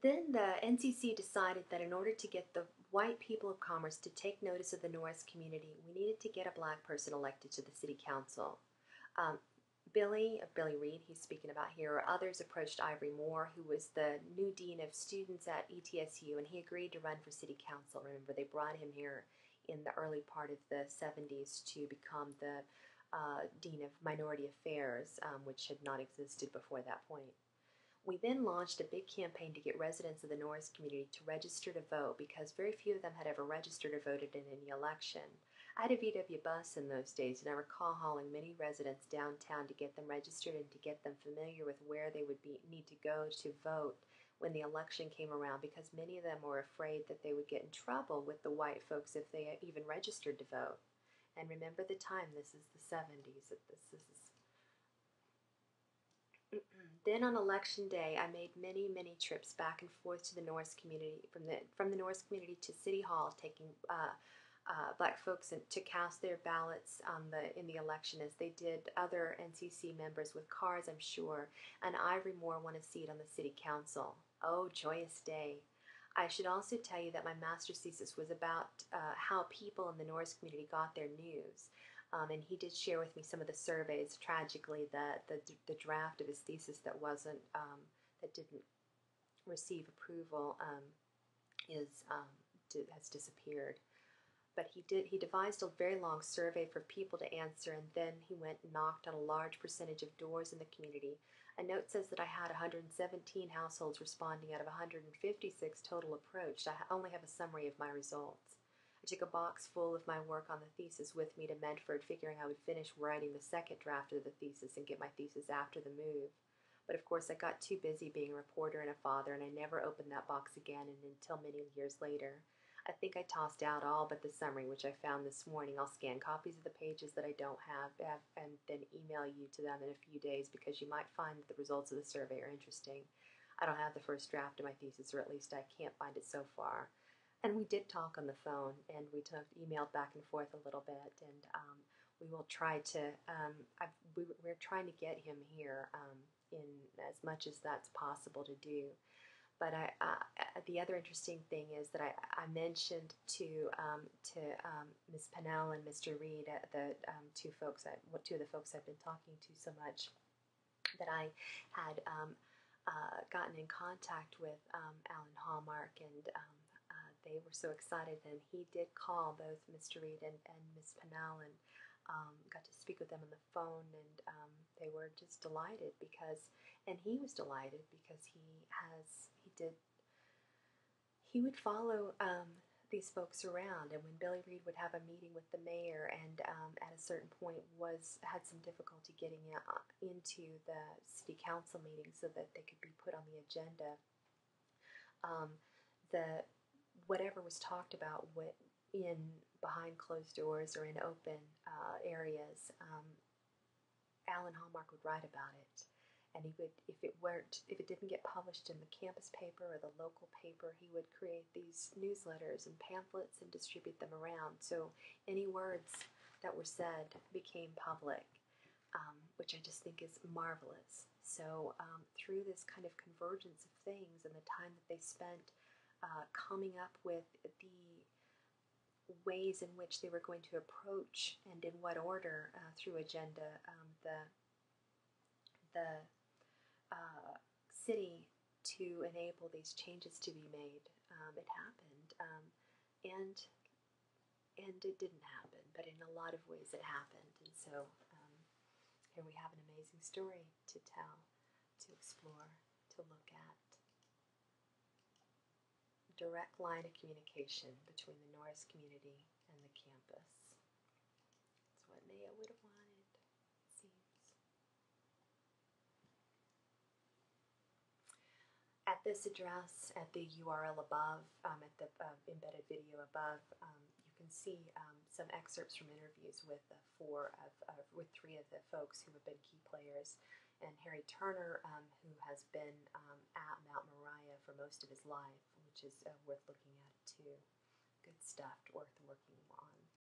Then the NCC decided that in order to get the white people of Commerce to take notice of the Norris community, we needed to get a black person elected to the city council. Billy Reed, he's speaking about here, or others approached Ivory Moore, who was the new dean of students at ETSU, and he agreed to run for city council. Remember, they brought him here in the early part of the 70s to become the dean of minority affairs, which had not existed before that point. We then launched a big campaign to get residents of the Norris community to register to vote because very few of them had ever registered or voted in any election. I had a VW bus in those days, and I recall hauling many residents downtown to get them registered and to get them familiar with where they would need to go to vote when the election came around, because many of them were afraid that they would get in trouble with the white folks if they even registered to vote. And remember the time, this is the 70s. Then on election day, I made many trips back and forth to the Norris community, from the Norris community to City Hall, taking black folks to cast their ballots in the election, as they did other NCC members with cars, I'm sure. And Ivory Moore won a seat on the city council. Oh, joyous day. I should also tell you that my master's thesis was about how people in the Norris community got their news. And he did share with me some of the surveys. Tragically, the draft of his thesis that didn't receive approval has disappeared. But he devised a very long survey for people to answer, and then he went and knocked on a large percentage of doors in the community. A note says that I had 117 households responding out of 156 total approached. I only have a summary of my results. I took a box full of my work on the thesis with me to Medford, figuring I would finish writing the second draft of the thesis and get my thesis after the move. But of course I got too busy being a reporter and a father, and I never opened that box again until many years later. I think I tossed out all but the summary, which I found this morning. I'll scan copies of the pages that I don't have and then email you to them in a few days, because you might find that the results of the survey are interesting. I don't have the first draft of my thesis, or at least I can't find it so far. And we did talk on the phone, and we emailed back and forth a little bit, and we will try to, we're trying to get him here in as much as that's possible to do. But the other interesting thing is that I mentioned to Ms. Pennell and Mr. Reed, two of the folks I've been talking to so much, that I had gotten in contact with Alan Hallmark, and they were so excited, and he did call both Mr. Reed and Ms. Pennell, and got to speak with them on the phone, and they were just delighted and he was delighted because he would follow these folks around, and when Billy Reed would have a meeting with the mayor, and at a certain point had some difficulty getting into the city council meeting so that they could be put on the agenda, whatever was talked about in behind closed doors or in open areas, Alan Hallmark would write about it, and he would, if it didn't get published in the campus paper or the local paper, he would create these newsletters and pamphlets and distribute them around. So any words that were said became public, which I just think is marvelous. So through this kind of convergence of things and the time that they spent coming up with the ways in which they were going to approach, and in what order, through agenda, the city to enable these changes to be made. It happened, and it didn't happen, but in a lot of ways it happened. And so here we have an amazing story to tell, to explore, to look at. Direct line of communication between the Norris community and the campus. That's what Naya would have wanted, it seems. At this address, at the URL above, at the embedded video above, you can see some excerpts from interviews with three of the folks who have been key players, and Harry Turner, who has been at Mount Moriah for most of his life, which is worth looking at too. Good stuff, worth working on.